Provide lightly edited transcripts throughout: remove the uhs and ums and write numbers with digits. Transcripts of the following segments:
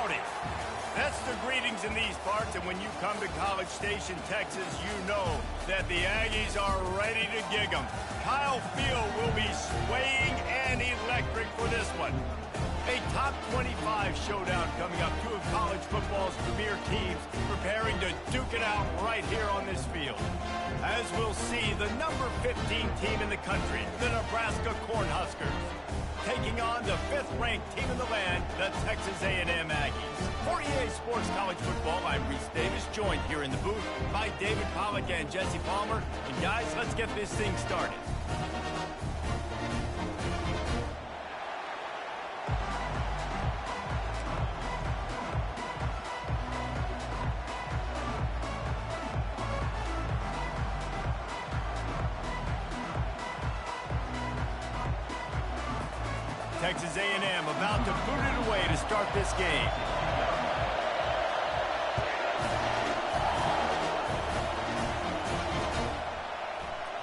Howdy. That's the greetings in these parts, and when you come to College Station, Texas, you know that the Aggies are ready to gig 'em. Kyle Field will be swaying and electric for this one. A top 25 showdown coming up. Two of college football's premier teams preparing to duke it out right here on this field. As we'll see, the number 15 team in the country, the Nebraska Cornhuskers, taking on the 5th-ranked team in the land, the Texas A&M Aggies. For EA Sports College Football, I'm Reese Davis, joined here in the booth by David Pollack and Jesse Palmer. And guys, let's get this thing started. Texas A&M about to boot it away to start this game.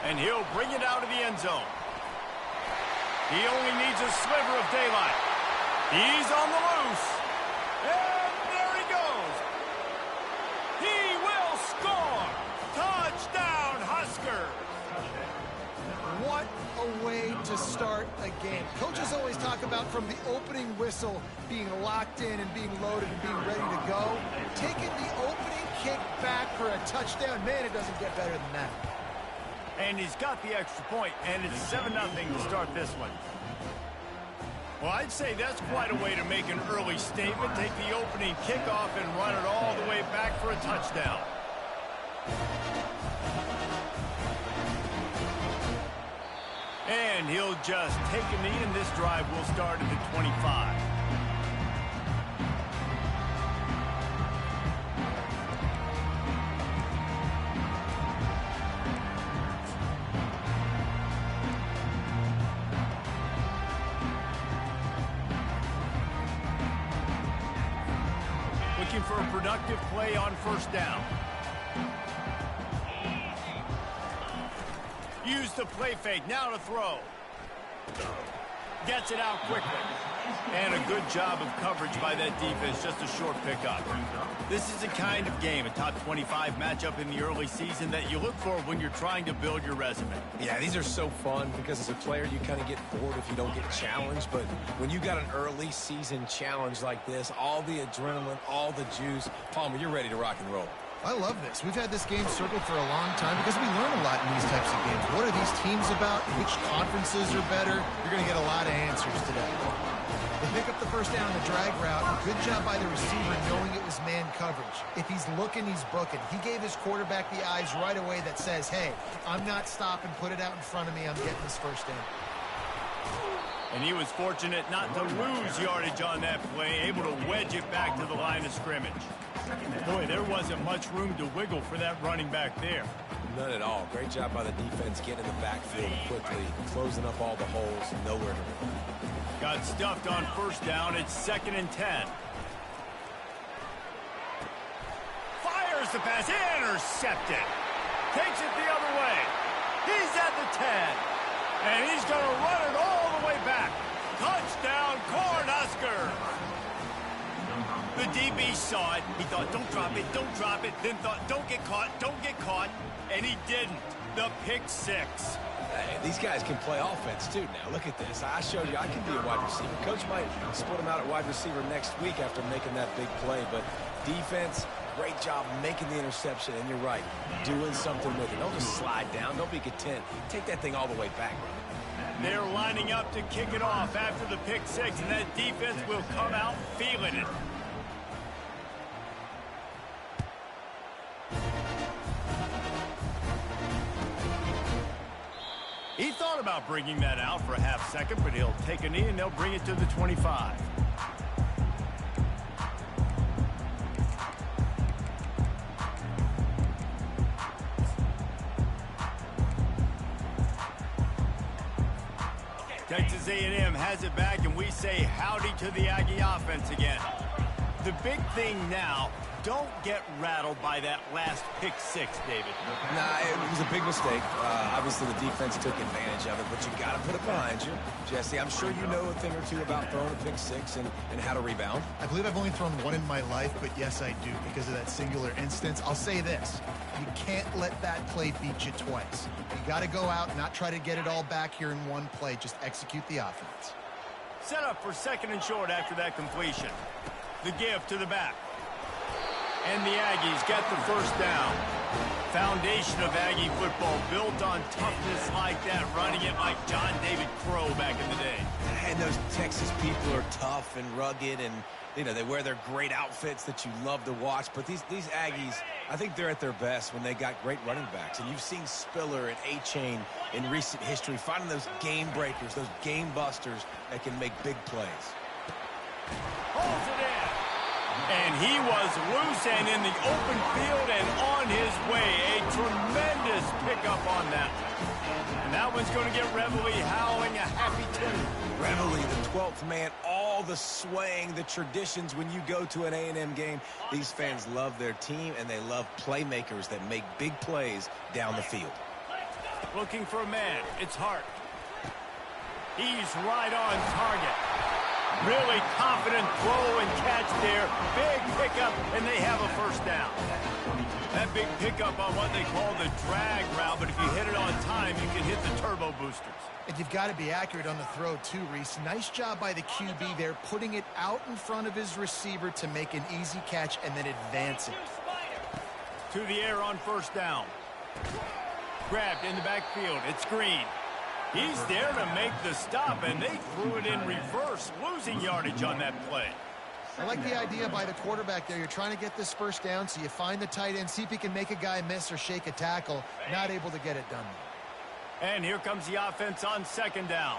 And he'll bring it out of the end zone. He only needs a sliver of daylight. He's on the loose. And there he goes. He will score. Touchdown, Huskers. What a way to start a game. Coaches always talk about from the opening whistle being locked in and being loaded and being ready to go. Taking the opening kick back for a touchdown, man, it doesn't get better than that. And he's got the extra point, and it's 7-0 to start this one. Well, I'd say that's quite a way to make an early statement. Take the opening kickoff and run it all the way back for a touchdown. And he'll just take a knee, and this drive will start at the 25. Looking for a productive play on first down. Use the play fake, now to throw. Gets it out quickly. And a good job of coverage by that defense, just a short pickup. This is the kind of game, a top 25 matchup in the early season, that you look for when you're trying to build your resume. Yeah, these are so fun because as a player, you kind of get bored if you don't get challenged. But when you got an early season challenge like this, all the adrenaline, all the juice, Palmer, you're ready to rock and roll. I love this. We've had this game circled for a long time because we learn a lot in these types of games. What are these teams about? Which conferences are better? You're going to get a lot of answers today. They pick up the first down on the drag route. Good job by the receiver knowing it was man coverage. If he's looking, he's booking. He gave his quarterback the eyes right away that says, hey, I'm not stopping. Put it out in front of me. I'm getting this first down. And he was fortunate not to lose yardage on that play, able to wedge it back to the line of scrimmage. Boy, there wasn't much room to wiggle for that running back there. None at all. Great job by the defense getting in the backfield quickly, closing up all the holes, nowhere to run. Got stuffed on first down. It's 2nd and 10. Fires the pass. Intercepted. Takes it the other way. He's at the 10. And he's going to run it all the way back. Touchdown, Cornhuskers. The DB saw it. He thought, don't drop it, don't drop it. Then thought, don't get caught. And he didn't. The pick six. Hey, these guys can play offense, too, now. Look at this. I showed you I can be a wide receiver. Coach might split him out at wide receiver next week after making that big play. But defense, great job making the interception. And you're right, doing something with it. Don't just slide down. Don't be content. Take that thing all the way back. They're lining up to kick it off after the pick six, and that defense will come out feeling it. He thought about bringing that out for a half second, but he'll take a knee and they'll bring it to the 25. Texas A&M has it back, and we say howdy to the Aggie offense again. The big thing now don't get rattled by that last pick six, David. Nah, it was a big mistake. Obviously, the defense took advantage of it, but you got to put it behind you. Jesse, I'm sure you know a thing or two about throwing a pick six and how to rebound. I believe I've only thrown one in my life, but yes, I do because of that singular instance. I'll say this. You can't let that play beat you twice. You got to go out and not try to get it all back here in one play. Just execute the offense. Set up for second and short after that completion. The give to the back. And the Aggies get the first down. Foundation of Aggie football built on toughness like that, running it like John David Crow back in the day. And those Texas people are tough and rugged, and you know they wear their great outfits that you love to watch. But these Aggies, I think they're at their best when they got great running backs. And you've seen Spiller and A-Chain in recent history finding those game breakers, those game busters that can make big plays. Holds it in. And he was loose and in the open field and on his way. A tremendous pickup on that one. And that one's going to get Reveille howling a happy tune. Reveille, the 12th man, all the swaying, the traditions when you go to an A&M game. These fans love their team, and they love playmakers that make big plays down the field. Looking for a man. It's Hart. He's right on target. Really confident throw and catch there. Big pickup, and they have a first down. That big pickup on what they call the drag route, but if you hit it on time, you can hit the turbo boosters. And you've got to be accurate on the throw, too, Reese. Nice job by the QB there, putting it out in front of his receiver to make an easy catch and then advance it. To the air on first down. Grabbed in the backfield. It's Green. He's there to make the stop, and they threw it in reverse, losing yardage on that play. I like the idea by the quarterback there. You're trying to get this first down, so you find the tight end, see if he can make a guy miss or shake a tackle. Not able to get it done. And here comes the offense on second down.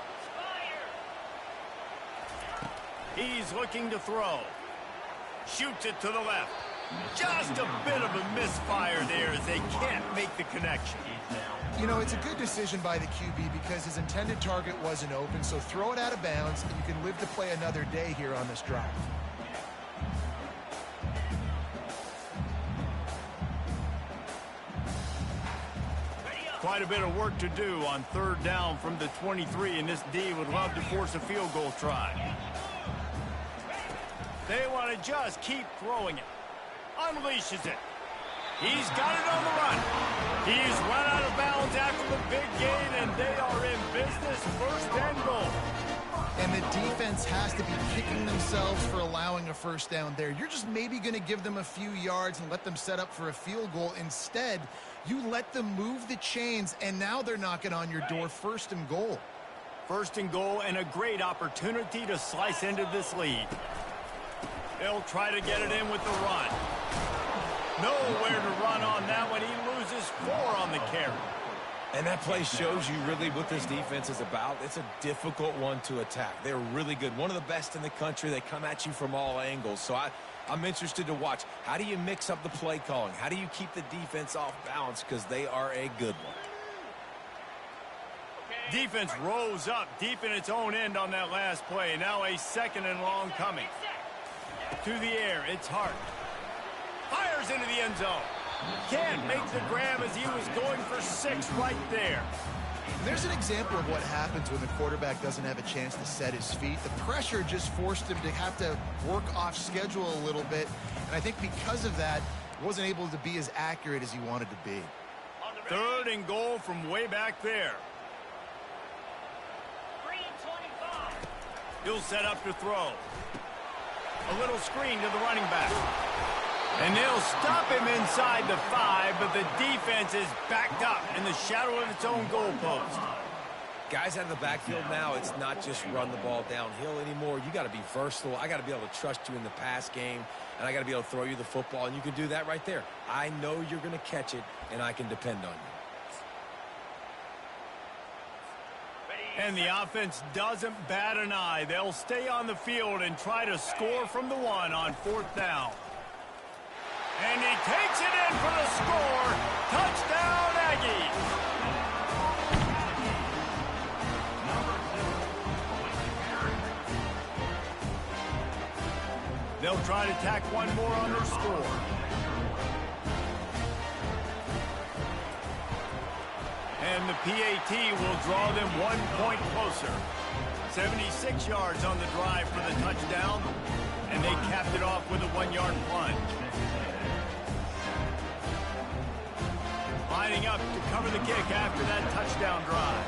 He's looking to throw. Shoots it to the left. Just a bit of a misfire there as they can't make the connection. You know, it's a good decision by the QB because his intended target wasn't open, so throw it out of bounds, and you can live to play another day here on this drive. Quite a bit of work to do on third down from the 23, and this D would love to force a field goal try. They want to just keep throwing it. Unleashes it. He's got it on the run. He's run out of bounds after the big gain, and they are in business, first and goal. And the defense has to be kicking themselves for allowing a first down there. You're just maybe going to give them a few yards and let them set up for a field goal. Instead, you let them move the chains, and now they're knocking on your door, first and goal. First and goal, and a great opportunity to slice into this lead. They'll try to get it in with the run. Nowhere to run on that one. He loses 4 on the carry. And that play shows you really what this defense is about. It's a difficult one to attack. They're really good. One of the best in the country. They come at you from all angles. So I'm interested to watch. How do you mix up the play calling? How do you keep the defense off balance? Because they are a good one. Defense rose up deep in its own end on that last play. Now a second and long coming. To the air, it's Hart. Fires into the end zone. Can't make the grab as he was going for 6 right there. There's an example of what happens when the quarterback doesn't have a chance to set his feet. The pressure just forced him to have to work off schedule a little bit. And I think because of that, he wasn't able to be as accurate as he wanted to be. Third and goal from way back there. He'll set up to throw. A little screen to the running back. And they'll stop him inside the 5, but the defense is backed up in the shadow of its own goalpost. Guys out of the backfield now, it's not just run the ball downhill anymore. You got to be versatile. I got to be able to trust you in the pass game, and I got to be able to throw you the football, and you can do that right there. I know you're going to catch it, and I can depend on you. And the offense doesn't bat an eye. They'll stay on the field and try to score from the 1 on 4th down. And he takes it in for the score. Touchdown, Aggies. They'll try to tack one more on their score. And the PAT will draw them 1 point closer. 76 yards on the drive for the touchdown, and they capped it off with a 1-yard plunge. Lining up to cover the kick after that touchdown drive.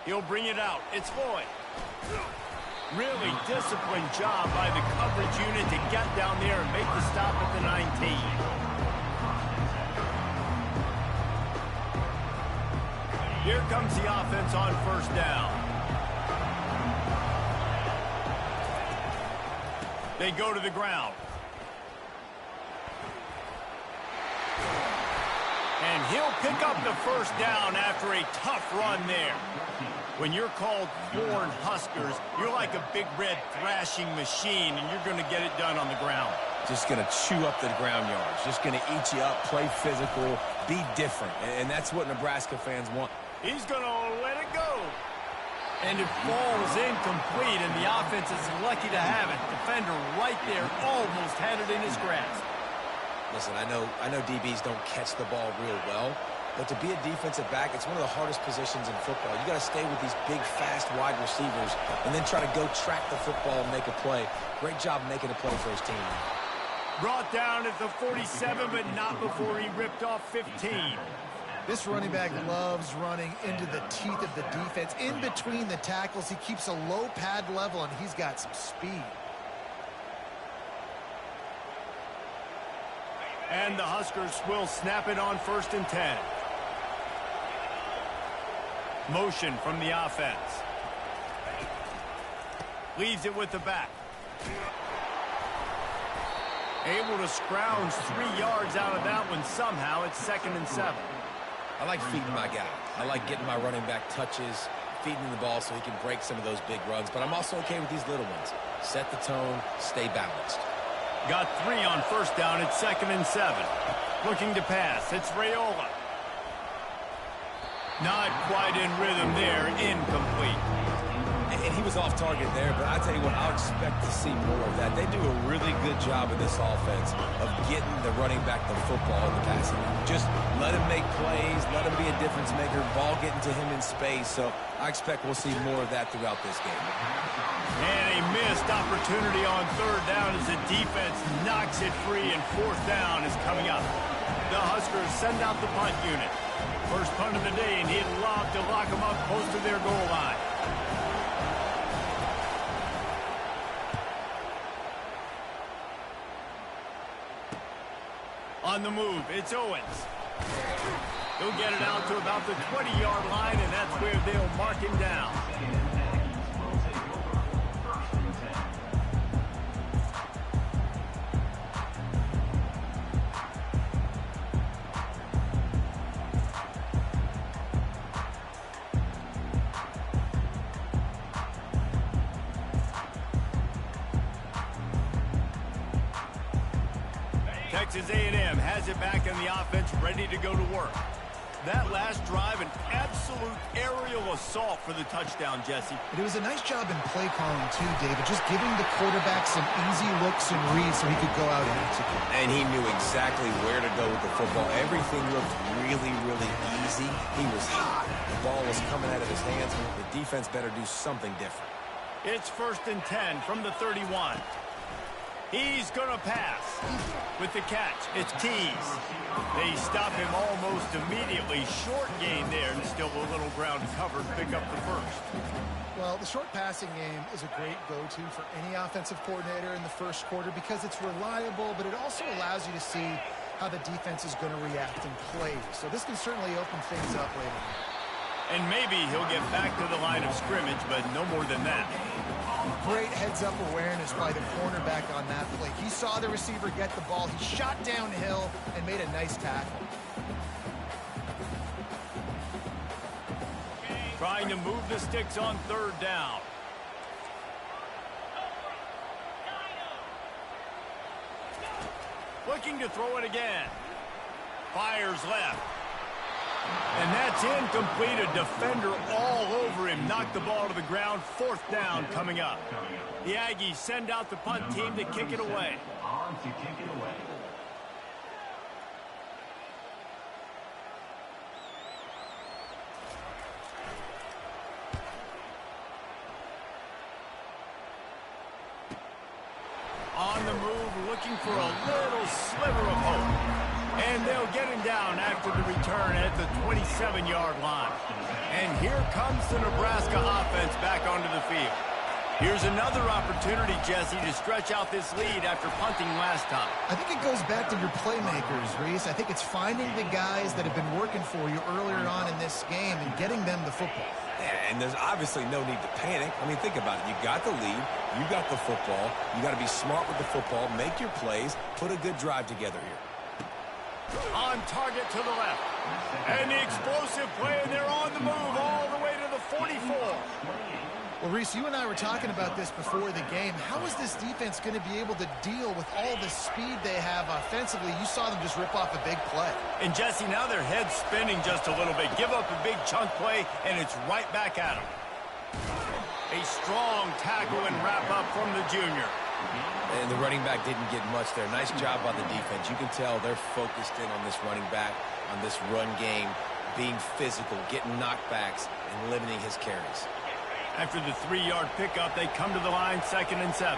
He'll bring it out. It's Floyd. Really disciplined job by the coverage unit to get down there and make the stop at the 19. Here comes the offense on first down. They go to the ground. And he'll pick up the first down after a tough run there. When you're called Corn Huskers, you're like a big red thrashing machine, and you're going to get it done on the ground. Just going to chew up the ground yards. Just going to eat you up, play physical, be different. And that's what Nebraska fans want. He's going to let it go. And it falls incomplete, and the offense is lucky to have it. Defender right there almost had it in his grasp. Listen, I know DBs don't catch the ball real well, but to be a defensive back, it's one of the hardest positions in football. You got to stay with these big, fast wide receivers and then try to go track the football and make a play. Great job making a play for his team. Brought down at the 47, but not before he ripped off 15. This running back loves running into the teeth of the defense. In between the tackles, he keeps a low pad level, and he's got some speed. And the Huskers will snap it on 1st and 10. Motion from the offense. Leaves it with the back. Able to scrounge 3 yards out of that one somehow. It's 2nd and 7. I like feeding my guy. I like getting my running back touches, feeding him the ball so he can break some of those big runs. But I'm also okay with these little ones. Set the tone, stay balanced. Got 3 on 1st down. It's 2nd and 7. Looking to pass. It's Raiola. Not quite in rhythm there. Incomplete. And he was off target there, but I tell you what, I'll expect to see more of that. They do a really good job in this offense of getting the running back the football in the passing. Just let him make plays, let him be a difference maker, ball getting to him in space. So I expect we'll see more of that throughout this game. And a missed opportunity on 3rd down as the defense knocks it free, and 4th down is coming up. The Huskers send out the punt unit. First punt of the day, and he'd love to lock them up close to their goal line. On the move, it's Owens. He'll get it out to about the 20-yard line, and that's where they'll mark him down. Texas A&M has it back in the offense, ready to go to work. That last drive, an absolute aerial assault for the touchdown, Jesse. But it was a nice job in play calling, too, David, just giving the quarterback some easy looks and reads so he could go out and execute. And he knew exactly where to go with the football. Everything looked really, really easy. He was hot. The ball was coming out of his hands. The defense better do something different. It's 1st and 10 from the 31. He's going to pass. With the catch, it's Tees. They stop him almost immediately. Short gain there, and still a little ground covered. Pick up the first. Well, the short passing game is a great go-to for any offensive coordinator in the first quarter because it's reliable, but it also allows you to see how the defense is going to react in plays. So this can certainly open things up later on. And maybe he'll get back to the line of scrimmage, but no more than that. Great heads-up awareness by the cornerback on that play. He saw the receiver get the ball. He shot downhill and made a nice tackle. Trying to move the sticks on 3rd down. Looking to throw it again. Fires left. And that's incomplete. A defender all over him. Knocked the ball to the ground. 4th down coming up. The Aggies send out the punt team to kick it away. On the move, looking for a little sliver of hope. And they'll get him down after the return at the 27-yard line. And here comes the Nebraska offense back onto the field. Here's another opportunity, Jesse, to stretch out this lead after punting last time. I think it goes back to your playmakers, Reese. I think it's finding the guys that have been working for you earlier on in this game and getting them the football. Yeah, and there's obviously no need to panic. I mean, think about it. You got the lead. You got the football. You got to be smart with the football. Make your plays. Put a good drive together here. On target to the left. And the explosive play, and they're on the move all the way to the 44. Well, Reese, you and I were talking about this before the game. How is this defense going to be able to deal with all the speed they have offensively? You saw them just rip off a big play. And, Jesse, now their head's spinning just a little bit. Give up a big chunk play, and it's right back at them. A strong tackle and wrap-up from the junior. And the running back didn't get much there. Nice job by the defense. You can tell they're focused in on this running back, on this run game, being physical, getting knockbacks, and limiting his carries. After the 3-yard pickup, they come to the line, 2nd and 7.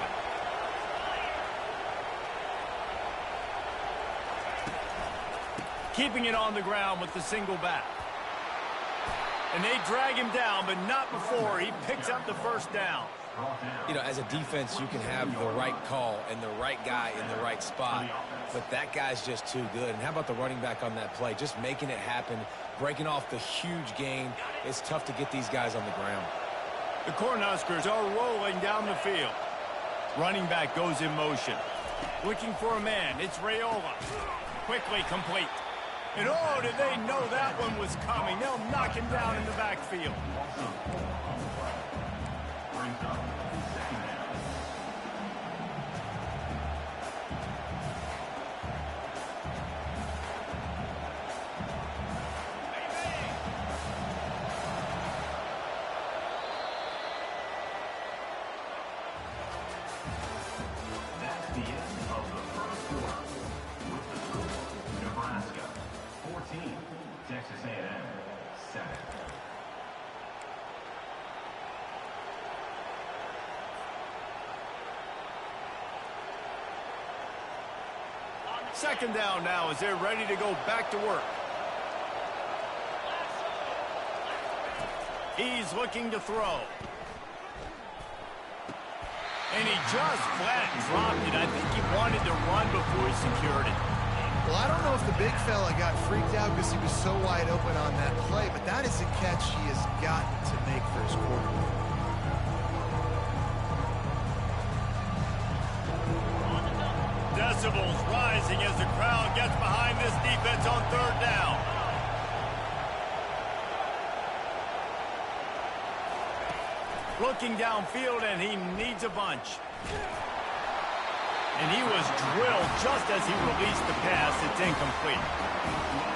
Keeping it on the ground with the single back. And they drag him down, but not before he picks up the 1st down. You know, as a defense, you can have the right call and the right guy in the right spot, but that guy's just too good. And how about the running back on that play? Just making it happen, breaking off the huge gain. It's tough to get these guys on the ground. The Cornhuskers are rolling down the field. Running back goes in motion. Looking for a man. It's Raiola. Quickly complete. And oh, did they know that one was coming. They'll knock him down in the backfield. Second down now as they're ready to go back to work. He's looking to throw. And he just flat dropped it. I think he wanted to run before he secured it. Well, I don't know if the big fella got freaked out because he was so wide open on that play, but that is a catch he has gotten to make for his quarterback. Decibels rising as the crowd gets behind this defense on 3rd down. Looking downfield, and he needs a bunch. And he was drilled just as he released the pass. It's incomplete.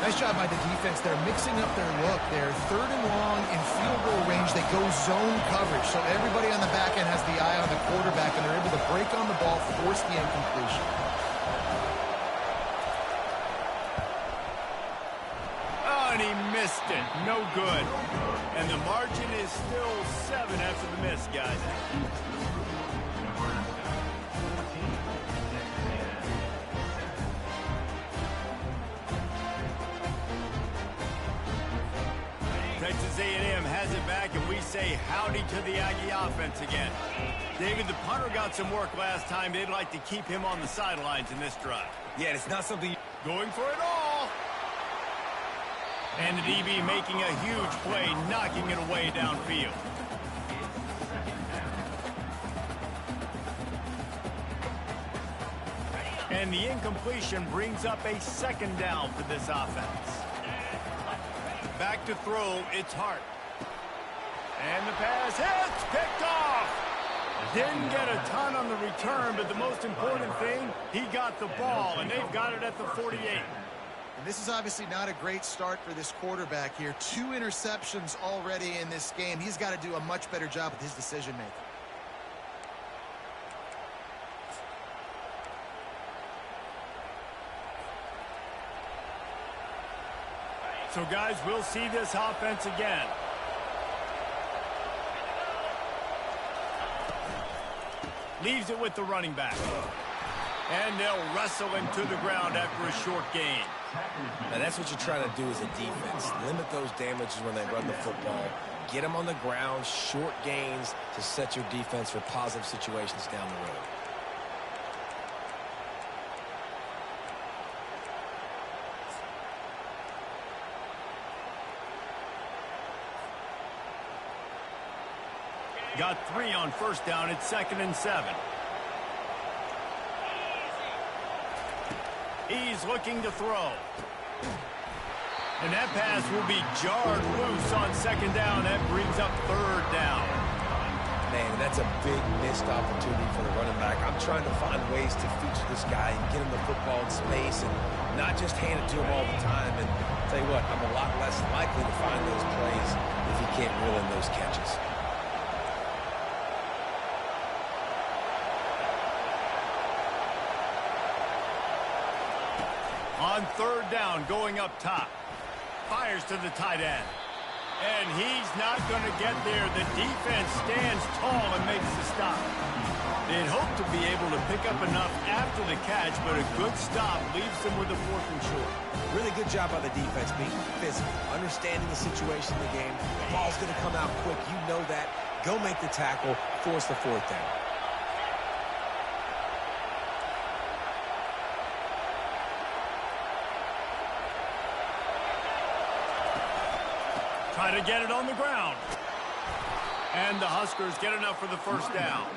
Nice job by the defense. They're mixing up their look. They're 3rd and long in field goal range. They go zone coverage. So everybody on the back end has the eye on the quarterback, and they're able to break on the ball, force the incompletion. And he missed it. No good. And the margin is still 7 after the miss, guys. Texas A&M has it back, and we say howdy to the Aggie offense again. David, the punter got some work last time. They'd like to keep him on the sidelines in this drive. Yeah, it's not something... Going for it all. And the DB making a huge play, knocking it away downfield. And the incompletion brings up a 2nd down for this offense. Back to throw, it's Hart. And the pass hits, picked off. Didn't get a ton on the return, but the most important thing, he got the ball, and they've got it at the 48. And this is obviously not a great start for this quarterback here. 2 interceptions already in this game. He's got to do a much better job with his decision-making. So, guys, we'll see this offense again. Leaves it with the running back. And they'll wrestle him to the ground after a short gain. Now, that's what you're trying to do as a defense. Limit those damages when they run the football. Get them on the ground, short gains to set your defense for positive situations down the road. Got 3 on first down. It's 2nd and 7. He's looking to throw. And that pass will be jarred loose on 2nd down. That brings up 3rd down. Man, that's a big missed opportunity for the running back. I'm trying to find ways to feature this guy and get him the football in space and not just hand it to him all the time. And I'll tell you what, I'm a lot less likely to find those plays if he can't reel in those catches. On 3rd down, going up top. Fires to the tight end. And he's not going to get there. The defense stands tall and makes the stop. They'd hope to be able to pick up enough after the catch, but a good stop leaves them with a 4th and short. Really good job by the defense, being physical, understanding the situation in the game. The ball's going to come out quick. You know that. Go make the tackle, force the 4th down. Try to get it on the ground. And the Huskers get enough for the 1st down.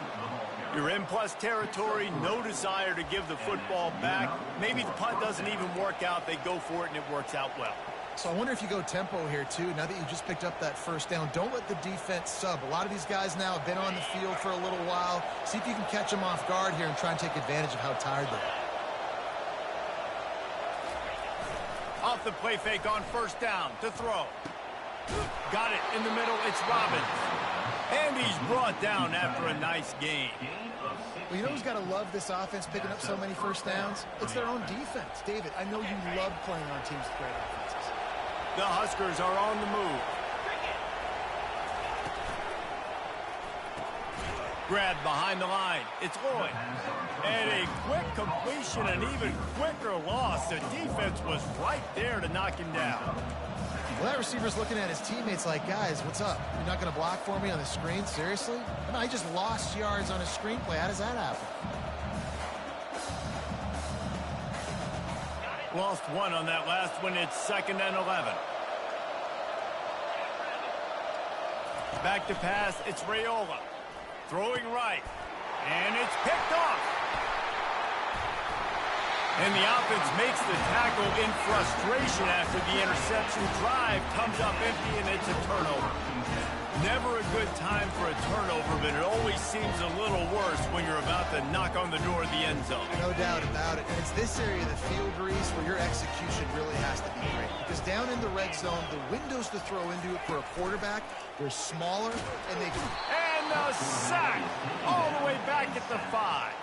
You're in plus territory, no desire to give the football back. Maybe the punt doesn't even work out. They go for it, and it works out well. So I wonder if you go tempo here, too. Now that you just picked up that 1st down, don't let the defense sub. A lot of these guys now have been on the field for a little while. See if you can catch them off guard here and try and take advantage of how tired they are. Off the play fake on 1st down to throw. Got it in the middle. It's Robbins. And he's brought down after a nice gain. Well, you know who's got to love this offense picking up so many 1st downs? It's their own defense. David, I know you love playing on teams with great offenses. The Huskers are on the move. Grabbed behind the line. It's Lloyd. And a quick completion, an even quicker loss. The defense was right there to knock him down. Well, that receiver's looking at his teammates like, guys, what's up? You're not going to block for me on the screen? Seriously? No, he just lost yards on a screenplay. How does that happen? Lost 1 on that last one. It's 2nd and 11. Back to pass. It's Raiola. Throwing right. And it's picked off. And the offense makes the tackle in frustration after the interception. Drive comes up empty, and it's a turnover. Never a good time for a turnover, but it always seems a little worse when you're about to knock on the door of the end zone. No doubt about it. And it's this area of the field, Reese, where your execution really has to be great. Because down in the red zone, the windows to throw into it for a quarterback, they're smaller, and they can... And the sack all the way back at the 5.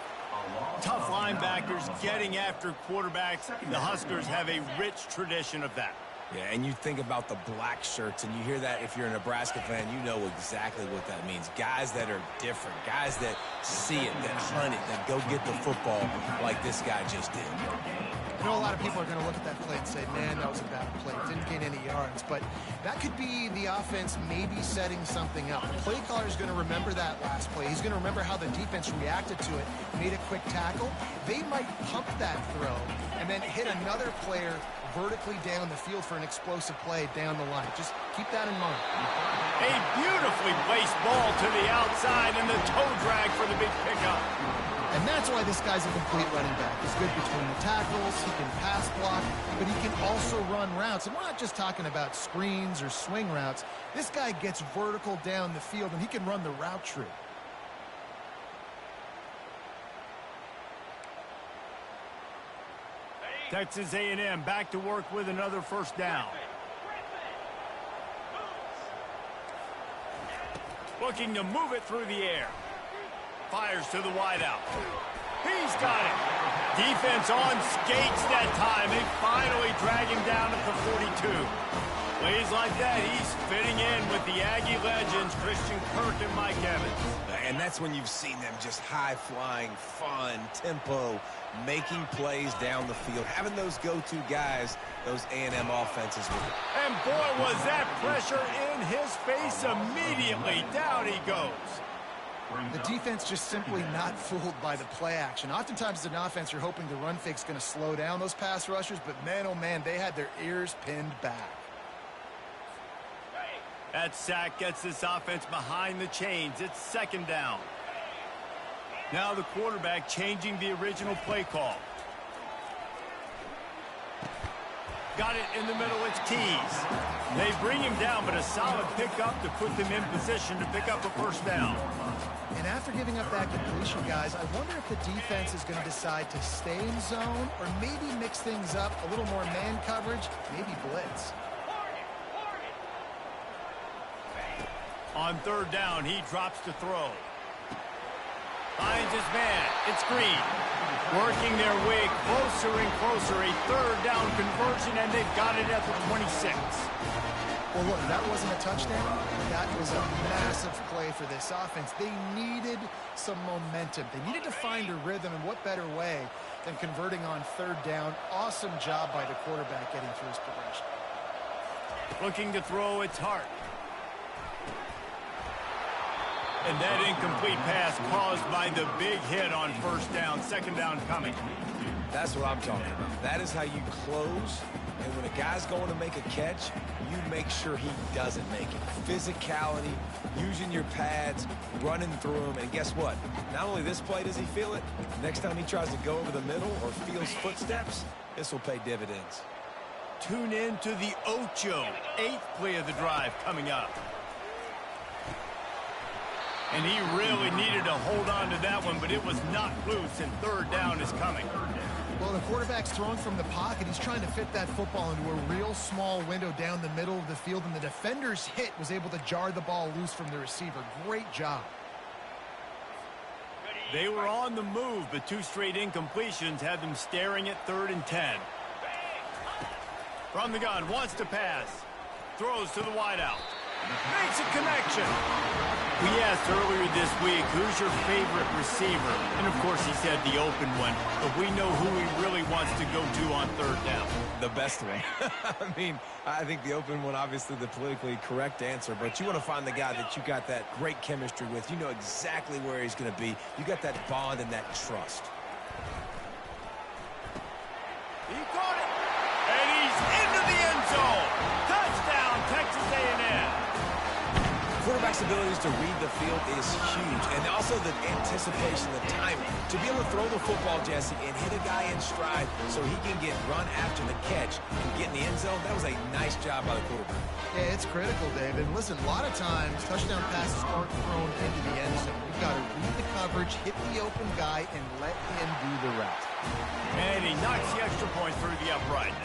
Tough linebackers getting after quarterbacks. The Huskers have a rich tradition of that. Yeah, and you think about the black shirts, and you hear that if you're a Nebraska fan, you know exactly what that means. Guys that are different, guys that see it, that hunt it, that go get the football like this guy just did. I know a lot of people are going to look at that play and say, man, that was a bad play. Didn't gain any yards. But that could be the offense maybe setting something up. The play caller is going to remember that last play. He's going to remember how the defense reacted to it, made a quick tackle. They might pump that throw and then hit another player vertically down the field for an explosive play down the line. Just keep that in mind. A beautifully placed ball to the outside and the toe drag for the big pickup. And that's why this guy's a complete running back. He's good between the tackles, he can pass block, but he can also run routes. And we're not just talking about screens or swing routes. This guy gets vertical down the field, and he can run the route tree. Texas A&M back to work with another first down. Looking to move it through the air. Fires to the wideout. He's got it. Defense on skates that time. They finally drag him down at the 42. Plays like that, he's fitting in with the Aggie legends, Christian Kirk and Mike Evans. And that's when you've seen them just high-flying, fun, tempo, making plays down the field, having those go-to guys, those A&M offenses with it. And boy, was that pressure in his face immediately. Down he goes. The defense just simply not fooled by the play action. Oftentimes as an offense, you're hoping the run fake's going to slow down those pass rushers, but man, oh man, they had their ears pinned back. That sack gets this offense behind the chains. It's second down. Now the quarterback changing the original play call. Got it in the middle, it's Keys. They bring him down, but a solid pickup to put them in position to pick up a first down. And after giving up that completion, guys, I wonder if the defense is going to decide to stay in zone or maybe mix things up, a little more man coverage, maybe blitz. On third down, he drops to throw. Finds his man. It's Green. Working their way closer and closer. A third down conversion, and they've got it at the 26. Well, look, that wasn't a touchdown. That was a massive play for this offense. They needed some momentum. They needed to find a rhythm, and what better way than converting on third down. Awesome job by the quarterback getting through his progression. Looking to throw, it's Hart. And that incomplete pass caused by the big hit on first down. Second down coming. That's what I'm talking about. That is how you close. And when a guy's going to make a catch, you make sure he doesn't make it. Physicality, using your pads, running through them. And guess what? Not only this play does he feel it, next time he tries to go over the middle or feels footsteps, this will pay dividends. Tune in to the Ocho. 8th play of the drive coming up. And he really needed to hold on to that one, but it was knocked loose, and third down is coming. Well, the quarterback's throwing from the pocket. He's trying to fit that football into a real small window down the middle of the field, and the defender's hit was able to jar the ball loose from the receiver. Great job. They were on the move, but 2 straight incompletions had them staring at 3rd and 10. From the gun, wants to pass. Throws to the wideout. Makes a connection. We asked earlier this week, who's your favorite receiver? And, of course, he said the open one. But we know who he really wants to go to on third down. The best one. I mean, I think the open one, obviously the politically correct answer. But you want to find the guy that you got that great chemistry with. You know exactly where he's going to be. You got that bond and that trust. He caught it. And he's into the end zone. Touchdown, Texas A&M. Quarterback's abilities to read the field is huge, and also the anticipation, the timing. To be able to throw the football, Jesse, and hit a guy in stride so he can get run after the catch and get in the end zone, that was a nice job by the quarterback. Yeah, it's critical, David. Listen, a lot of times, touchdown passes aren't thrown into the end zone. You've got to read the coverage, hit the open guy, and let him do the rest. And he knocks the extra point through the upright.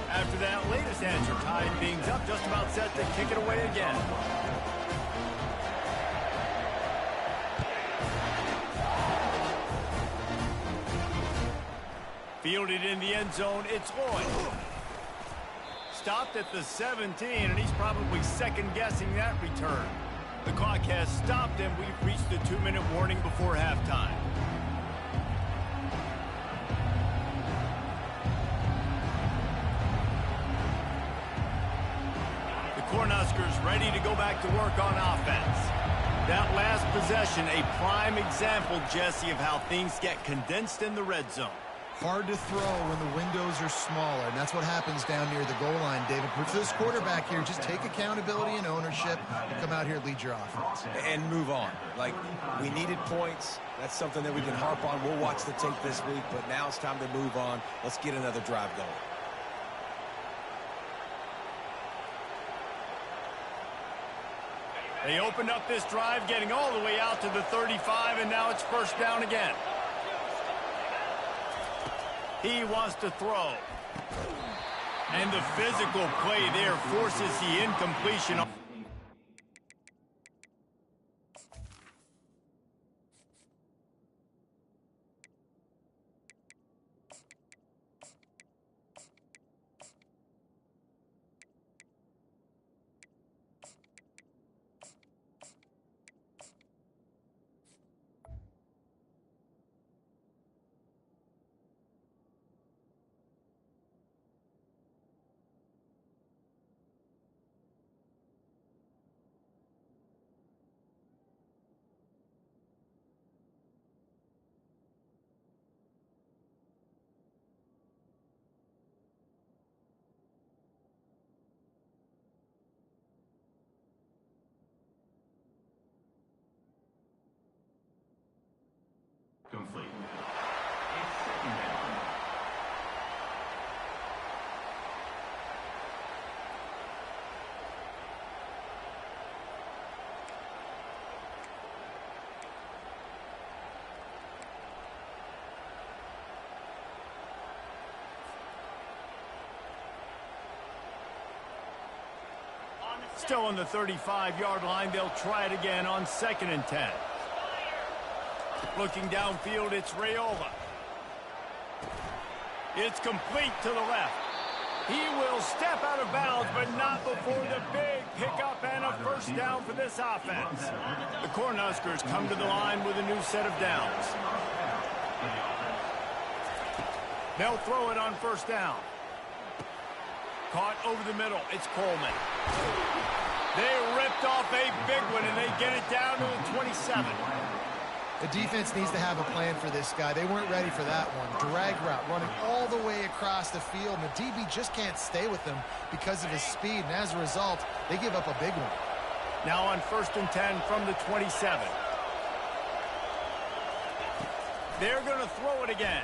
After that latest answer, tied things up, just about set to kick it away again. Fielded in the end zone, it's Lloyd. Stopped at the 17, and he's probably second-guessing that return. The clock has stopped, and we've reached the 2-minute warning before halftime. Cornhuskers ready to go back to work on offense. That last possession, a prime example, Jesse, of how things get condensed in the red zone. Hard to throw when the windows are smaller, and that's what happens down near the goal line, David. But for this quarterback here, just take accountability and ownership and come out here and lead your offense. And move on. Like, we needed points. That's something that we can harp on. We'll watch the tape this week, but now it's time to move on. Let's get another drive going. They opened up this drive, getting all the way out to the 35, and now it's first down again. He wants to throw. And the physical play there forces the incompletion. Complete. It's second down. Still on the 35-yard line, they'll try it again on 2nd and 10. Looking downfield, it's Rayola. It's complete to the left. He will step out of bounds, but not before the big pickup and a first down for this offense. The Cornhuskers come to the line with a new set of downs. They'll throw it on first down. Caught over the middle. It's Coleman. They ripped off a big one, and they get it down to the 27. The defense needs to have a plan for this guy. They weren't ready for that one. Drag route running all the way across the field, and the DB just can't stay with him because of his speed, and as a result, they give up a big one. Now on 1st and 10 from the 27. They're going to throw it again.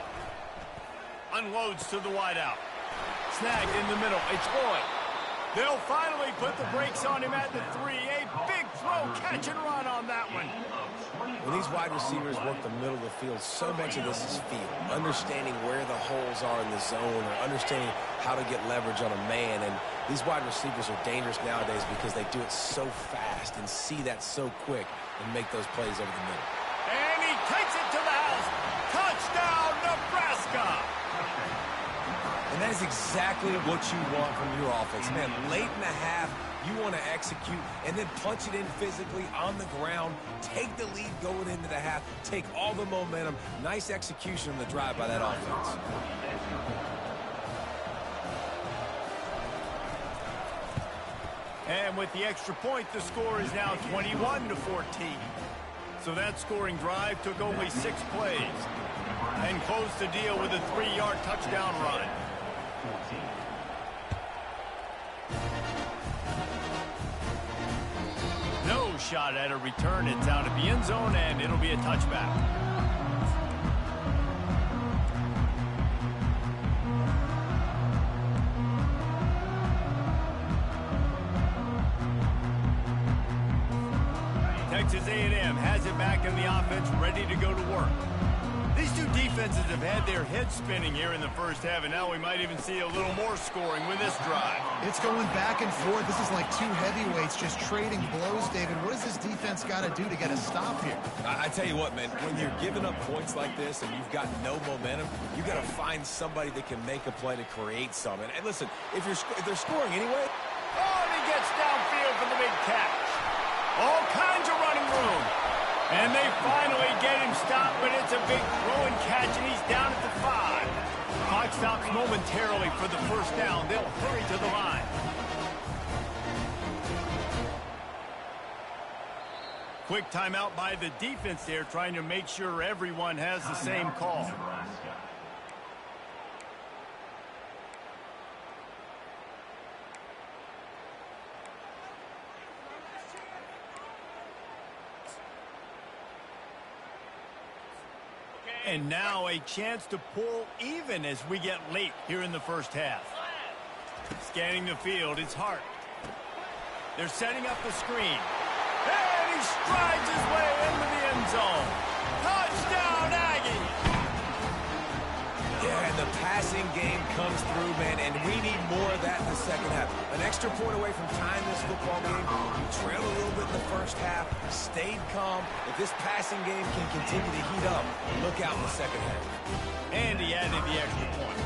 Unloads to the wideout. Snagged in the middle. It's Boyd. They'll finally put the brakes on him at the 3. A big throw, catch and run on that one. When these wide receivers work the middle of the field, so much of this is feel. Understanding where the holes are in the zone or understanding how to get leverage on a man. And these wide receivers are dangerous nowadays because they do it so fast and see that so quick and make those plays over the middle. And he takes it to the house. Touchdown, Nebraska! And that is exactly what you want from your offense. Man, late in the half, you want to execute and then punch it in physically on the ground, take the lead going into the half, take all the momentum. Nice execution on the drive by that offense. And with the extra point, the score is now 21-14. So that scoring drive took only 6 plays and closed the deal with a 3-yard touchdown run. No shot at a return. It's out of the end zone, and it'll be a touchback. Texas A&M has it back in the offense, ready to go to work. These two defenses have had their heads spinning here in the first half, and now we might even see a little more scoring with this drive. It's going back and forth. This is like two heavyweights just trading blows, David. What does this defense got to do to get a stop here? I tell you what, man, when you're giving up points like this and you've got no momentum, you got to find somebody that can make a play to create something. And listen, if they're scoring anyway. Oh, and he gets downfield for the big catch. All kinds of running room. And they finally get him stopped, but it's a big throw and catch, and he's down at the 5. Clock stops momentarily for the first down. They'll hurry to the line. Quick timeout by the defense there, trying to make sure everyone has the same call. And now a chance to pull even as we get late here in the first half. Scanning the field, it's Hart. They're setting up the screen. And he strides his way into the end zone. Touchdown, Aggie! Yeah, and the passing game comes through, man, and we need more of that in the second half. An extra point away from tying this football game. You trailed a little bit in the first half, stayed calm. If this passing game can continue to heat up, look out in the second half. And he added the extra point.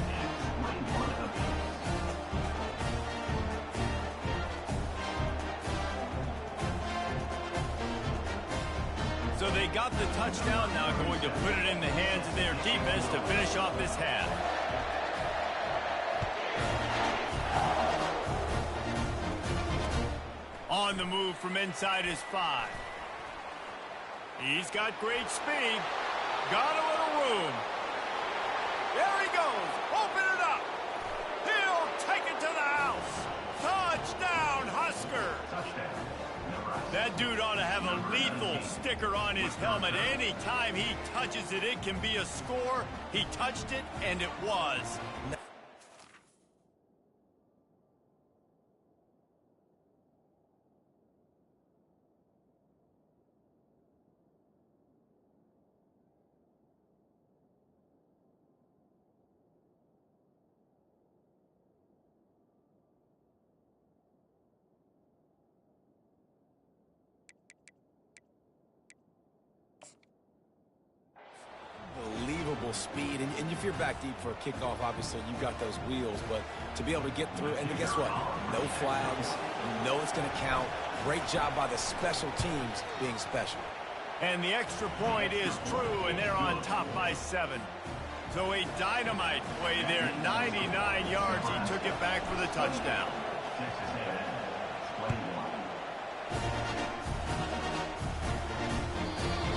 So they got the touchdown, now going to put it in the hands of their defense to finish off this half. On the move from inside his 5. He's got great speed. Got a little room. There he goes. Open it up. He'll take it to the house. Touchdown, Husker. That dude ought to have a lethal sticker on his helmet. Anytime he touches it, it can be a score. He touched it, and it was. Unbelievable speed, and if you're back deep for a kickoff, obviously you got those wheels, but to be able to get through, and guess what? No flags, you know it's going to count. Great job by the special teams being special. And the extra point is true, and they're on top by 7. So a dynamite play there, 99 yards. He took it back for the touchdown.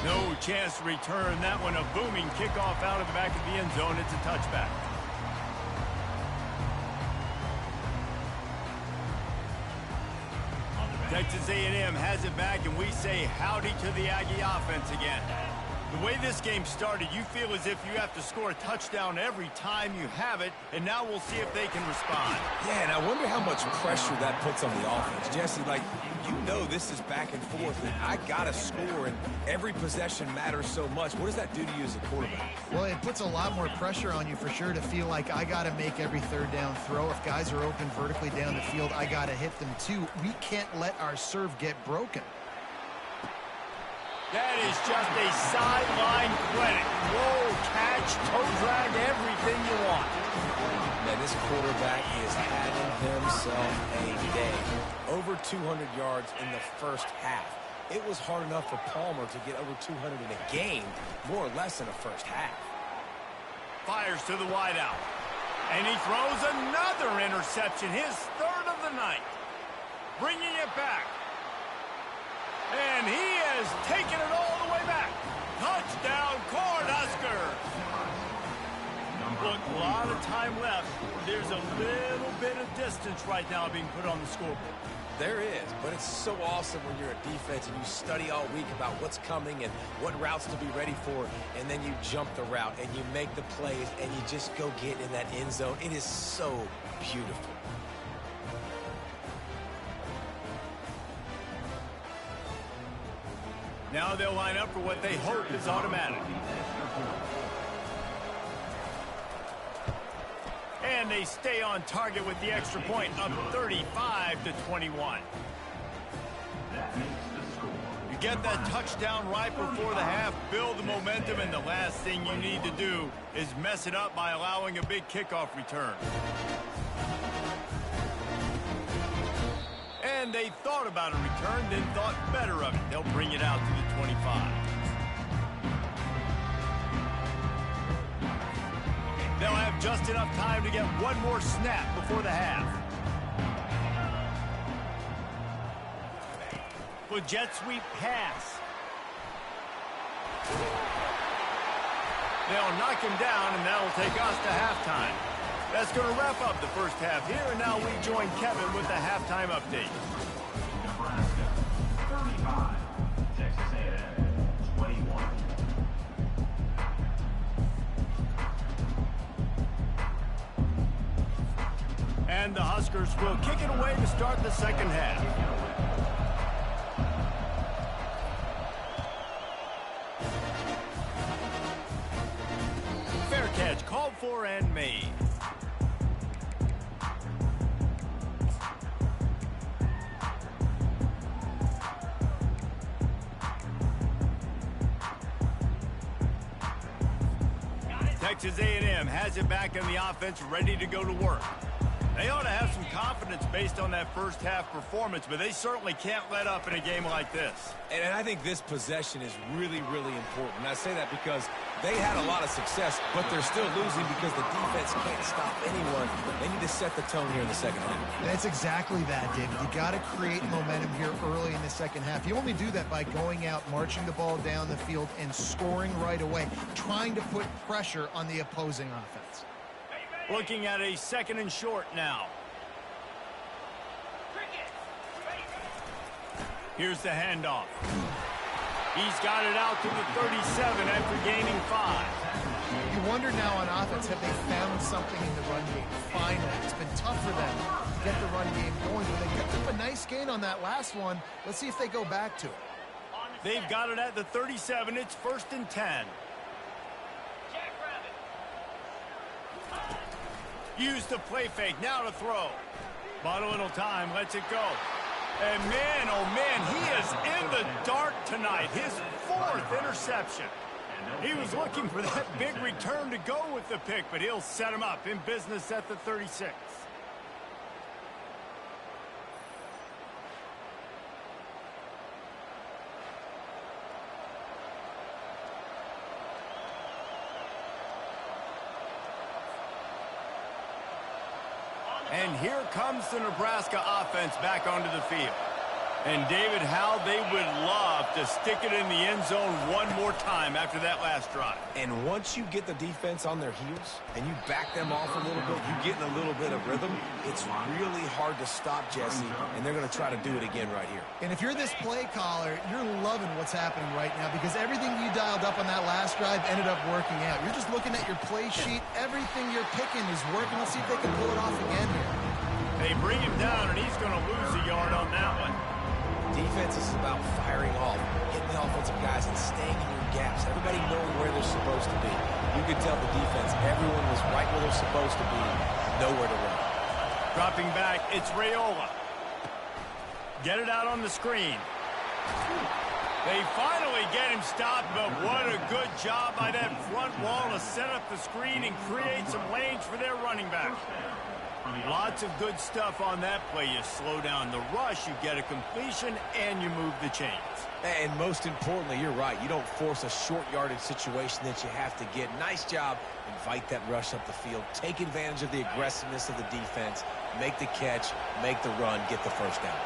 No chance to return that one. A booming kickoff out of the back of the end zone. It's a touchback. Texas A&M has it back, and we say howdy to the Aggie offense again. The way this game started, you feel as if you have to score a touchdown every time you have it, and now we'll see if they can respond. Yeah, and I wonder how much pressure that puts on the offense. Jesse, like, you know this is back and forth, and I got to score, and every possession matters so much. What does that do to you as a quarterback? Well, it puts a lot more pressure on you for sure to feel like I got to make every third down throw. If guys are open vertically down the field, I got to hit them too. We can't let our serve get broken. That is just a sideline credit. Roll, catch, toe drag, everything you want. Man, this quarterback is having himself a day. Over 200 yards in the first half. It was hard enough for Palmer to get over 200 in a game, more or less in the first half. Fires to the wideout. And he throws another interception, his 3rd of the night. Bringing it back. And he has taken it all the way back. Touchdown, Cornhuskers. Look, a lot of time left. There's a little bit of distance right now being put on the scoreboard. There is, but it's so awesome when you're a defense and you study all week about what's coming and what routes to be ready for, and then you jump the route and you make the plays and you just go get in that end zone. It is so beautiful. Now they'll line up for what they hope is automatic. And they stay on target with the extra point, up 35-21. You get that touchdown right before the half, build the momentum, and the last thing you need to do is mess it up by allowing a big kickoff return. And they thought about a return, then thought better of it. They'll bring it out to the 25. They'll have just enough time to get one more snap before the half. With jet sweep pass. They'll knock him down, and that'll take us to halftime. That's going to wrap up the first half here, and now we join Kevin with the halftime update. Nebraska, 35. Texas A&M, 21. And the Huskers will kick it away to start the second half. for and made. Texas A&M has it back in the offense, ready to go to work. They ought to have some confidence based on that first half performance, but they certainly can't let up in a game like this. And I think this possession is really, really important. And I say that because they had a lot of success, but they're still losing because the defense can't stop anyone. They need to set the tone here in the second half. That's exactly that, David. You got to create momentum here early in the second half. You only do that by going out, marching the ball down the field, and scoring right away, trying to put pressure on the opposing offense. Looking at a second and short now. Here's the handoff. He's got it out to the 37 after gaining 5. You wonder now on offense, have they found something in the run game? Finally, it's been tough for them to get the run game going, but they picked up a nice gain on that last one. Let's see if they go back to it. They've got it at the 37. It's 1st and 10. Use the play fake, now to throw. Bought a little time, lets it go. And man, oh man, he is in the dark tonight. His 4th interception. He was looking for that big return to go with the pick, but he'll set him up in business at the 36. And here comes the Nebraska offense back onto the field. And David, how they would love to stick it in the end zone one more time after that last drive. And once you get the defense on their heels and you back them off a little bit, you get in a little bit of rhythm, it's really hard to stop, Jesse, and they're going to try to do it again right here. And if you're this play caller, you're loving what's happening right now because everything you dialed up on that last drive ended up working out. You're just looking at your play sheet. Everything you're picking is working. Let's see if they can pull it off again here. They bring him down, and he's going to lose a yard on that one. Defense is about firing off, hitting the offensive guys, and staying in your gaps. Everybody knowing where they're supposed to be. You could tell the defense, everyone was right where they're supposed to be, nowhere to run. Dropping back, it's Raiola. Get it out on the screen. They finally get him stopped, but what a good job by that front wall to set up the screen and create some lanes for their running back. Lots of good stuff on that play. You slow down the rush, you get a completion, and you move the chains. And most importantly, you're right. You don't force a short yardage situation that you have to get. Nice job. Invite that rush up the field. Take advantage of the aggressiveness of the defense. Make the catch, make the run, get the first down.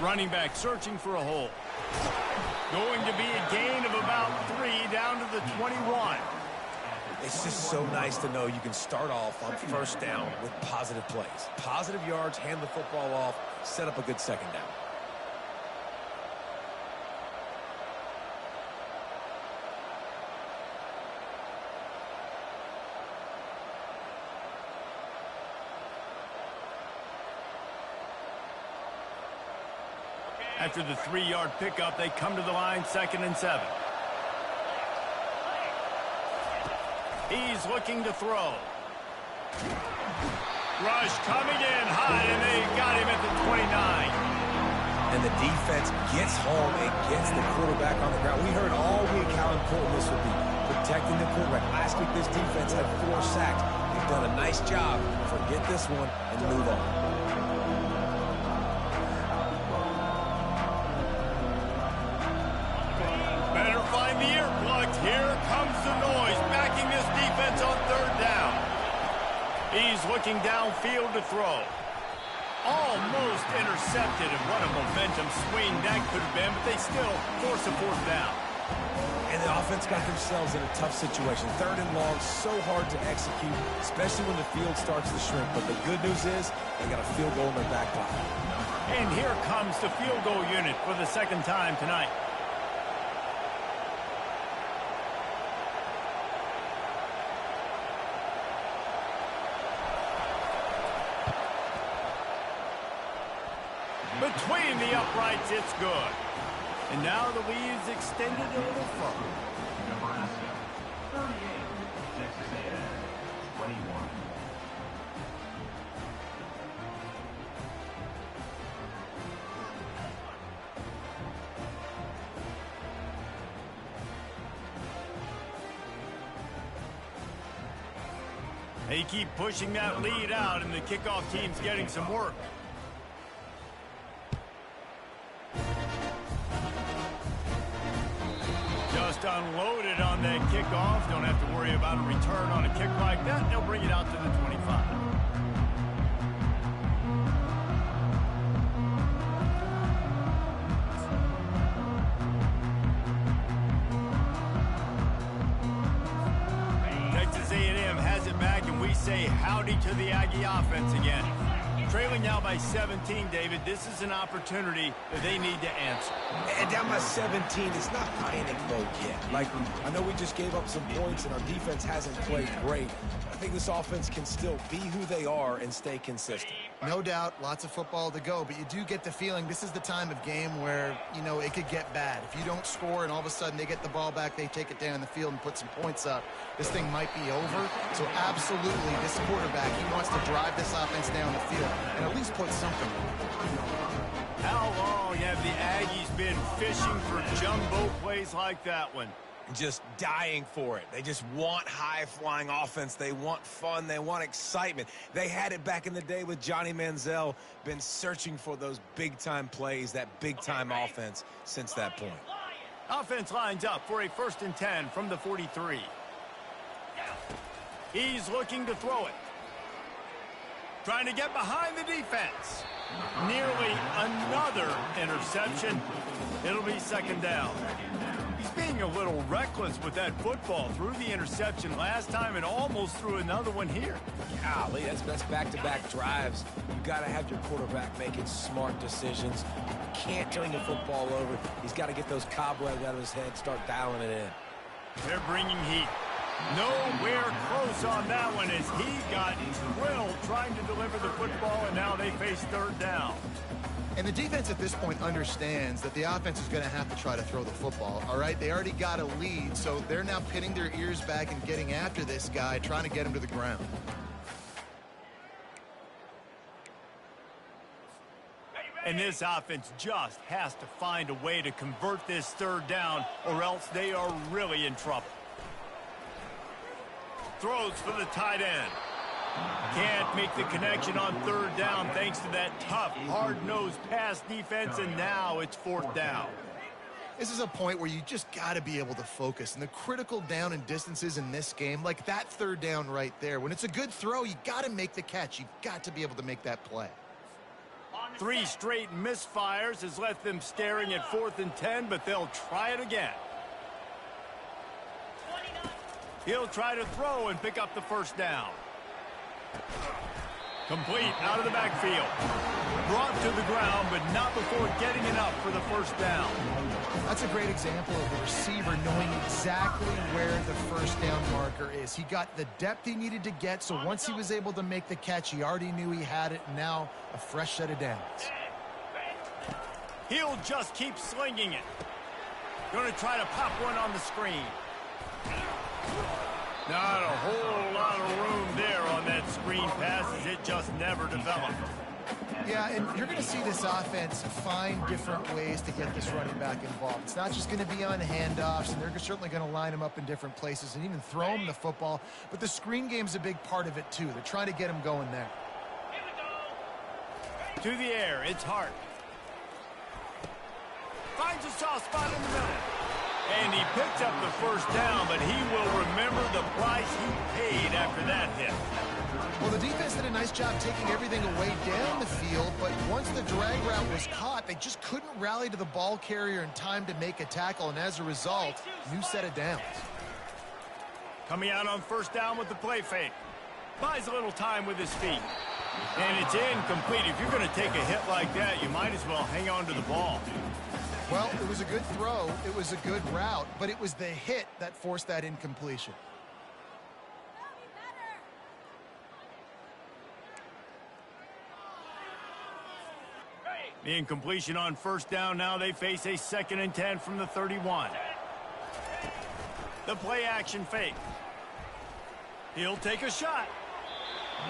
Running back searching for a hole. Going to be a gain of about 3 down to the 21. It's just so nice to know you can start off on first down with positive plays. Positive yards, hand the football off, set up a good second down. After the 3-yard pickup, they come to the line, 2nd and 7. He's looking to throw. Rush coming in high, and they got him at the 29. And the defense gets home and gets the quarterback on the ground. We heard all week how important this would be, protecting the quarterback. Last week, this defense had 4 sacks. They've done a nice job. Forget this one and move on. Better find the earplugs. Here comes the noise, backing this defense on 3rd down. He's looking downfield to throw. Almost intercepted, and what a momentum swing that could have been, but they still force a 4th down. And the offense got themselves in a tough situation. 3rd and long, so hard to execute, especially when the field starts to shrink. But the good news is they got a field goal in their back pocket. And here comes the field goal unit for the 2nd time tonight. Between the uprights, it's good. And now the lead's extended a little further. Nebraska 38. They keep pushing that lead out, and the kickoff team's getting some work. Just unloaded on that kickoff. Don't have to worry about a return on a kick like that. They'll bring it out to the 25. Texas A&M has it back, and we say howdy to the Aggie offense again. Trailing now by 17, David. This is an opportunity that they need to answer. And down by 17, it's not panic mode yet. Like, I know we just gave up some points and our defense hasn't played great. I think this offense can still be who they are and stay consistent. No doubt, lots of football to go, but you do get the feeling this is the time of game where, you know, it could get bad. If you don't score and all of a sudden they get the ball back, they take it down the field and put some points up, this thing might be over. So absolutely, this quarterback, he wants to drive this offense down the field and at least put something on. How long have the Aggies been fishing for jumbo plays like that one? Just dying for it. They just want high-flying offense. They want fun. They want excitement. They had it back in the day with Johnny Manziel. Been searching for those big-time plays, that big-time offense since that point. Offense lines up for a 1st and 10 from the 43. He's looking to throw it. Trying to get behind the defense. Nearly another interception. It'll be 2nd down. He's being a little reckless with that football. Threw the interception last time and almost threw another one here. Golly, that's back-to-back drives. You got to have your quarterback making smart decisions. You can't turn the football over. He's got to get those cobwebs out of his head, start dialing it in. They're bringing heat. Nowhere close on that one as he got drilled trying to deliver the football, and now they face 3rd down. And the defense at this point understands that the offense is going to have to try to throw the football, all right? They already got a lead, so they're now pinning their ears back and getting after this guy, trying to get him to the ground. And this offense just has to find a way to convert this 3rd down, or else they are really in trouble. Throws for the tight end. Can't make the connection on 3rd down thanks to that tough, hard-nosed pass defense, and now it's 4th down. This is a point where you just got to be able to focus. And the critical down and distances in this game, like that 3rd down right there, when it's a good throw, you got to make the catch. You've got to be able to make that play. 3 straight misfires has left them staring at 4th and 10, but they'll try it again. He'll try to throw and pick up the 1st down. Complete out of the backfield. Brought to the ground, but not before getting enough for the 1st down. That's a great example of the receiver knowing exactly where the 1st down marker is. He got the depth he needed to get, so once he was able to make the catch, he already knew he had it. Now a fresh set of downs. He'll just keep slinging it. Going to try to pop one on the screen. Not a whole lot of room there on that screen pass as it just never developed. Yeah, and you're going to see this offense find different ways to get this running back involved. It's not just going to be on handoffs, and they're certainly going to line him up in different places and even throw him the football. But the screen game's a big part of it, too. They're trying to get him going there. To the air, it's Hart. Finds a soft spot in the middle. And he picks up the 1st down, but he will remember the price he paid after that hit. Well, the defense did a nice job taking everything away down the field, but once the drag route was caught, they just couldn't rally to the ball carrier in time to make a tackle, and as a result, new set of downs. Coming out on 1st down with the play fake. Buys a little time with his feet. And it's incomplete. If you're going to take a hit like that, you might as well hang on to the ball. Well, it was a good throw, it was a good route, but it was the hit that forced that incompletion. The incompletion on 1st down. Now they face a 2nd and 10 from the 31. The play action fake. He'll take a shot.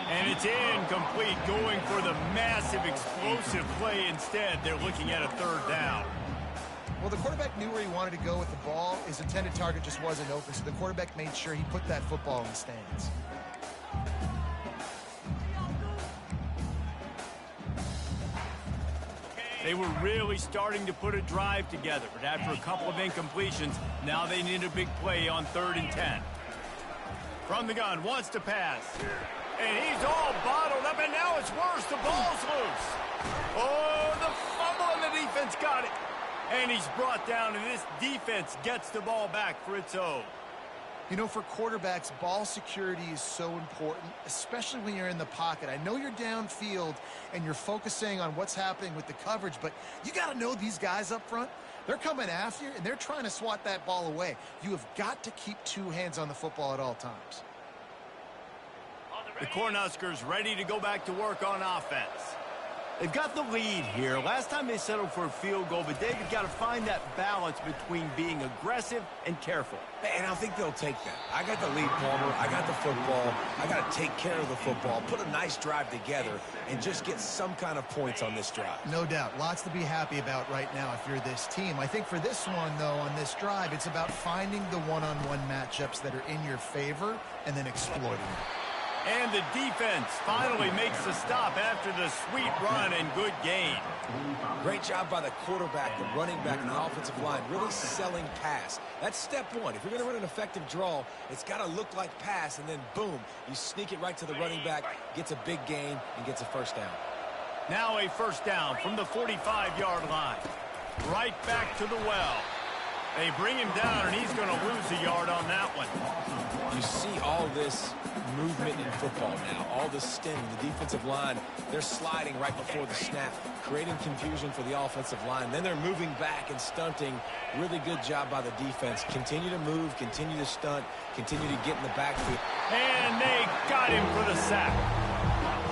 And it's incomplete, going for the massive explosive play instead. They're looking at a 3rd down. Well, the quarterback knew where he wanted to go with the ball. His intended target just wasn't open, so the quarterback made sure he put that football in the stands. They were really starting to put a drive together, but after a couple of incompletions, now they need a big play on 3rd and 10. From the gun, wants to pass. And he's all bottled up, and now it's worse. The ball's loose. Oh, the fumble, and the defense got it. And he's brought down, and this defense gets the ball back for its own. You know, for quarterbacks, ball security is so important, especially when you're in the pocket. I know you're downfield and you're focusing on what's happening with the coverage, but you got to know these guys up front. They're coming after you, and they're trying to swat that ball away. You have got to keep 2 hands on the football at all times. The Cornhuskers ready to go back to work on offense. They've got the lead here. Last time they settled for a field goal, but David got to find that balance between being aggressive and careful. And I think they'll take that. I got the lead, Palmer. I got the football. I got to take care of the football, put a nice drive together, and just get some kind of points on this drive. No doubt. Lots to be happy about right now if you're this team. I think for this one, though, on this drive, it's about finding the one-on-one matchups that are in your favor and then exploiting them. And the defense finally makes the stop after the sweet run and good gain. Great job by the quarterback, the running back, and the offensive line, really selling pass. That's step one. If you're going to run an effective draw, it's got to look like pass, and then boom, you sneak it right to the running back, gets a big gain, and gets a first down. Now a first down from the 45-yard line. Right back to the well. They bring him down, and he's going to lose a yard on that one. You see all this movement in football now, all the stemming, the defensive line, they're sliding right before the snap, creating confusion for the offensive line. Then they're moving back and stunting. Really good job by the defense. Continue to move, continue to stunt, continue to get in the backfield. And they got him for the sack.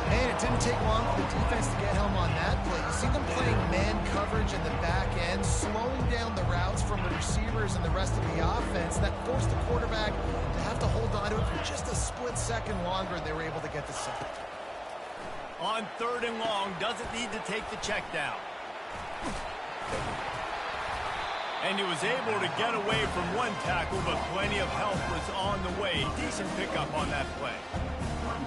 Man, it didn't take long for the defense to get home on that play. You see them playing man coverage in the back end, slowing down the routes from the receivers and the rest of the offense. That forced the quarterback to have to hold on to it for just a split second longer, and they were able to get the sack. On 3rd and long, doesn't need to take the check down. And he was able to get away from one tackle, but plenty of help was on the way. Decent pickup on that play.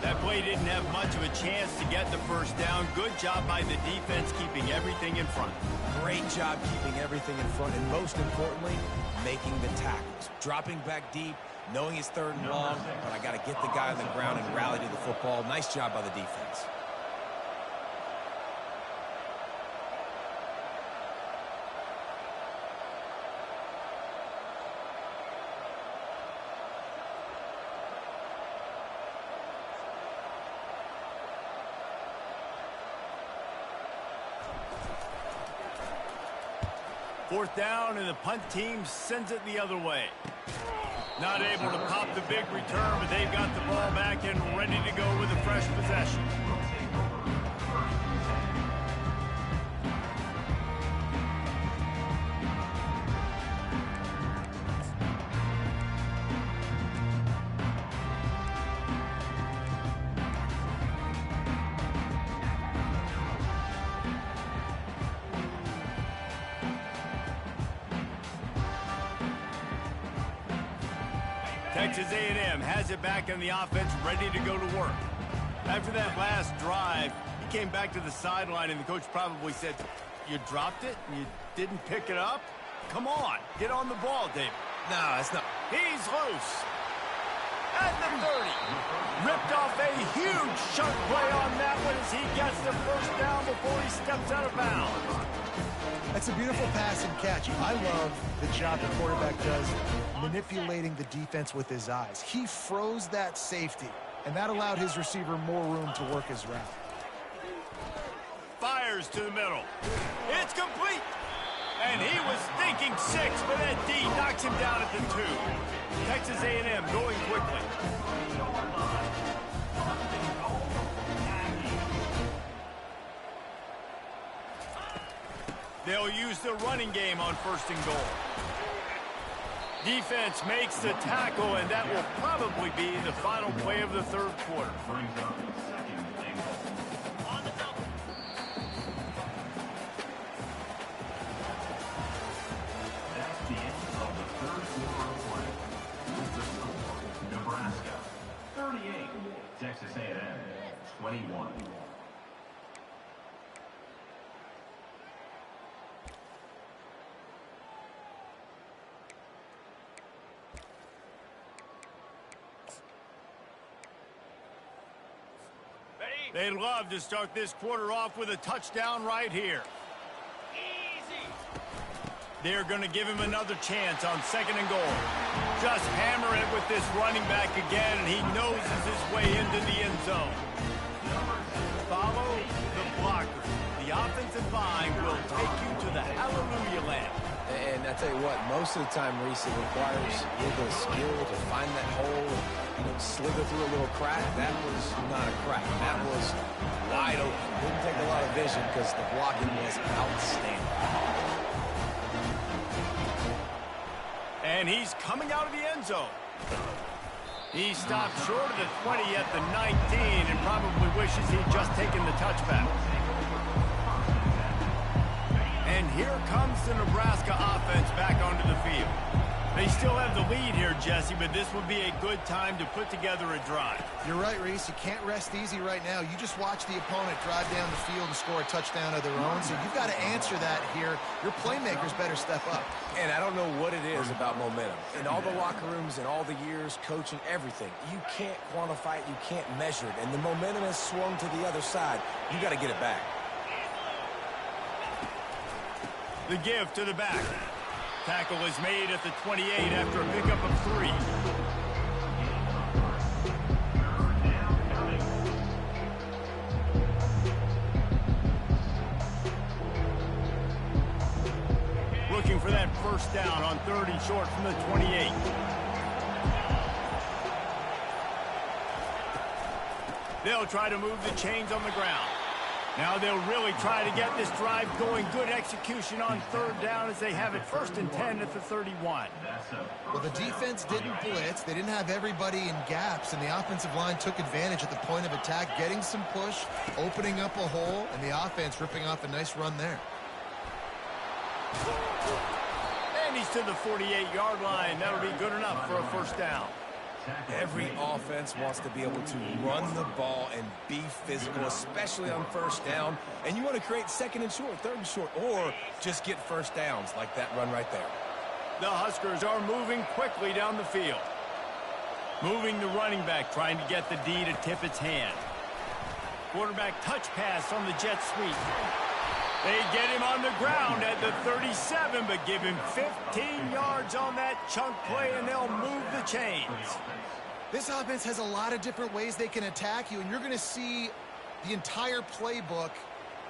That play didn't have much of a chance to get the first down. Good job by the defense keeping everything in front. Great job keeping everything in front, and most importantly, making the tackles. Dropping back deep, knowing it's 3rd and long, but I got to get the guy on the ground and rally to the football. Nice job by the defense. Fourth down, and the punt team sends it the other way. Not able to pop the big return, but they've got the ball back and ready to go with a fresh possession. Texas A&M has it back in the offense, ready to go to work. After that last drive, he came back to the sideline, and the coach probably said, "You dropped it and you didn't pick it up? Come on, get on the ball, David." No, that's not. He's loose. At the 30. Ripped off a huge chunk play on that one as he gets the first down before he steps out of bounds. That's a beautiful pass and catch. I love the job the quarterback does manipulating the defense with his eyes. He froze that safety, and that allowed his receiver more room to work his route. Fires to the middle. It's complete. And he was thinking 6, but that D knocks him down at the 2. Texas A&M going quickly. They'll use the running game on 1st and goal. Defense makes the tackle, and that will probably be the final play of the 3rd quarter. That's the end of the 3rd quarter of play. With the score, Nebraska 38, 21. They'd love to start this quarter off with a touchdown right here. They're going to give him another chance on 2nd and goal. Just hammer it with this running back again, and he noses his way into the end zone. Follow the blocker. The offensive line will take you to the hallelujah land. And I tell you what, most of the time, Reese, it requires a little bit of skill to find that hole and slither through a little crack. That was not a crack. That was wide open. Didn't take a lot of vision because the blocking was outstanding. And he's coming out of the end zone. He stopped short of the 20 at the 19 and probably wishes he'd just taken the touchback. And here comes the Nebraska offense back onto the field. They still have the lead here, Jesse, but this would be a good time to put together a drive. You're right, Reese. You can't rest easy right now. You just watch the opponent drive down the field and score a touchdown of their own, so you've got to answer that here. Your playmakers better step up. And I don't know what it is about momentum. In all the locker rooms and all the years, coaching, everything, you can't quantify it, you can't measure it. And the momentum has swung to the other side. You got to get it back. The give to the back. Tackle is made at the 28 after a pickup of 3. Looking for that first down on 3rd and short from the 28. They'll try to move the chains on the ground. Now they'll really try to get this drive going. Good execution on 3rd down as they have it 1st and 10 at the 31. Well, the defense didn't blitz. They didn't have everybody in gaps, and the offensive line took advantage at the point of attack, getting some push, opening up a hole, and the offense ripping off a nice run there. And he's to the 48-yard line. That'll be good enough for a first down. Every offense wants to be able to run the ball and be physical, especially on 1st down. And you want to create 2nd and short, 3rd and short, or just get first downs like that run right there. The Huskers are moving quickly down the field. Moving the running back, trying to get the D to tip its hand. Quarterback touch pass on the jet sweep. They get him on the ground at the 37, but give him 15 yards on that chunk play, and they'll move the chains. This offense has a lot of different ways they can attack you, and you're going to see the entire playbook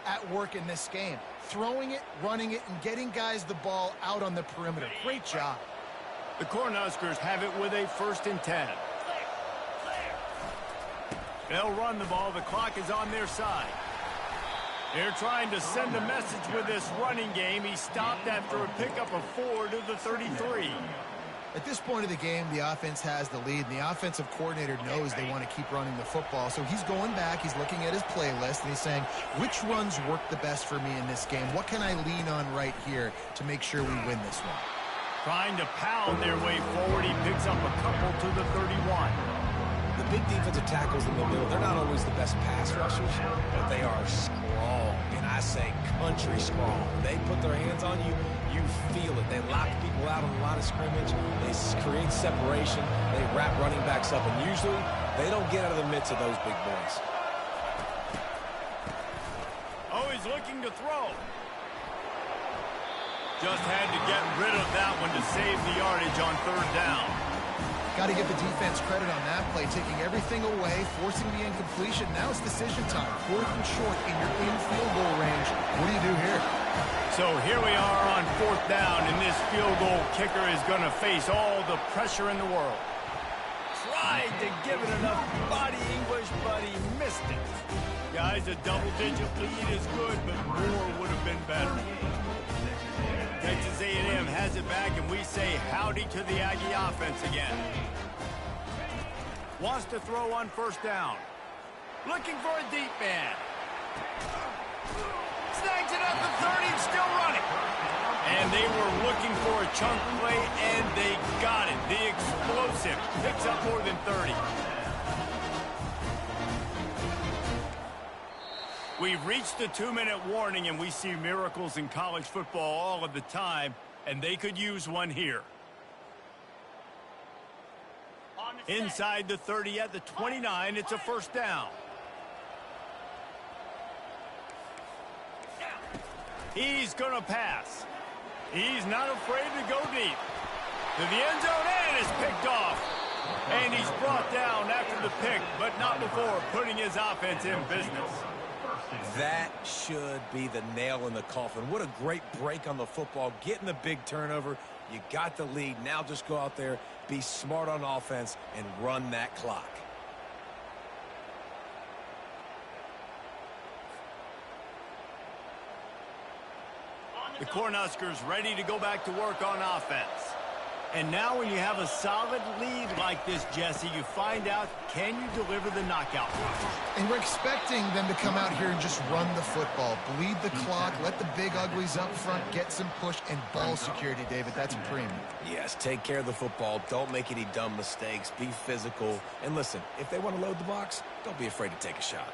at work in this game. Throwing it, running it, and getting guys the ball out on the perimeter. Great job. The Cornhuskers have it with a 1st and 10. They'll run the ball. The clock is on their side. They're trying to send a message with this running game. He stopped after a pickup of 4 to the 33. At this point of the game, the offense has the lead, and the offensive coordinator knows they want to keep running the football. So he's going back, he's looking at his playlist, and he's saying, which runs work the best for me in this game? What can I lean on right here to make sure we win this one? Trying to pound their way forward. He picks up a couple to the 31. The big defensive tackles in the middle, they're not always the best pass rushers, but they are strong, and I say country strong. They put their hands on you, you feel it. They lock people out on the line of scrimmage. They create separation. They wrap running backs up, and usually they don't get out of the midst of those big boys. Oh, he's looking to throw. Just had to get rid of that one to save the yardage on 3rd down. Got to give the defense credit on that play, taking everything away, forcing the incompletion. Now it's decision time. 4th and short in your in-field goal range. What do you do here? So here we are on 4th down, and this field goal kicker is going to face all the pressure in the world. Tried to give it enough body English, but he missed it. Guys, a double-digit lead is good, but more would have been better. Texas A&M has it back, and we say howdy to the Aggie offense again. Wants to throw on 1st down. Looking for a deep man. Snags it at the 30, still running. And they were looking for a chunk play, and they got it. The explosive picks up more than 30. We've reached the 2-minute warning, and we see miracles in college football all of the time, and they could use one here. Inside the 30 at the 29, it's a first down. He's going to pass. He's not afraid to go deep. To the end zone, and it's picked off. And he's brought down after the pick, but not before putting his offense in business. That should be the nail in the coffin. What a great break on the football. Getting the big turnover. You got the lead. Now just go out there, be smart on offense, and run that clock. The Cornhuskers ready to go back to work on offense. And now when you have a solid lead like this, Jesse, you find out, can you deliver the knockout punch? And we're expecting them to come out here and just run the football, bleed the clock, let the big uglies up front, get some push, and ball security, David. That's a premium. Yes, take care of the football. Don't make any dumb mistakes. Be physical. And listen, if they want to load the box, don't be afraid to take a shot.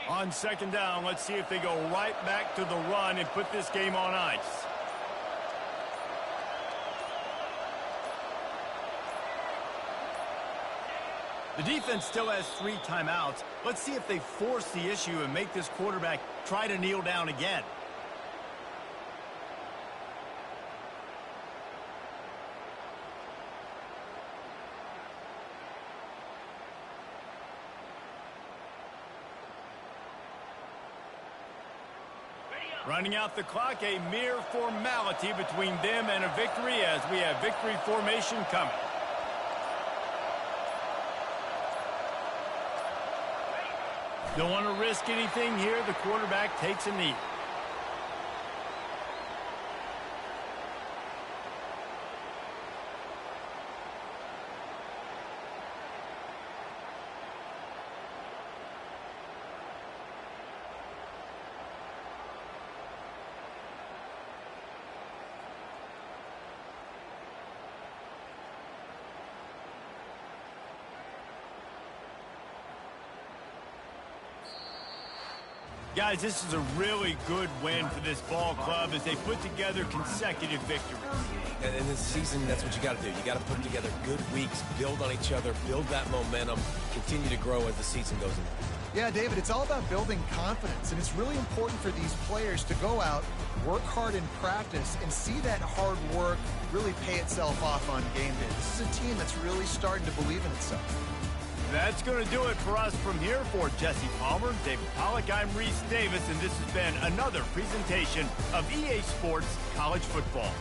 On second down, let's see if they go right back to the run and put this game on ice. The defense still has 3 timeouts. Let's see if they force the issue and make this quarterback try to kneel down again. Running out the clock, a mere formality between them and a victory as we have victory formation coming. Don't want to risk anything here. The quarterback takes a knee. Guys, this is a really good win for this ball club as they put together consecutive victories. And in this season, that's what you got to do. You got to put together good weeks, build on each other, build that momentum, continue to grow as the season goes on. Yeah, David, it's all about building confidence, and it's really important for these players to go out, work hard in practice, and see that hard work really pay itself off on game day. This is a team that's really starting to believe in itself. That's going to do it for us from here. For Jesse Palmer, David Pollack, I'm Reese Davis, and this has been another presentation of EA Sports College Football.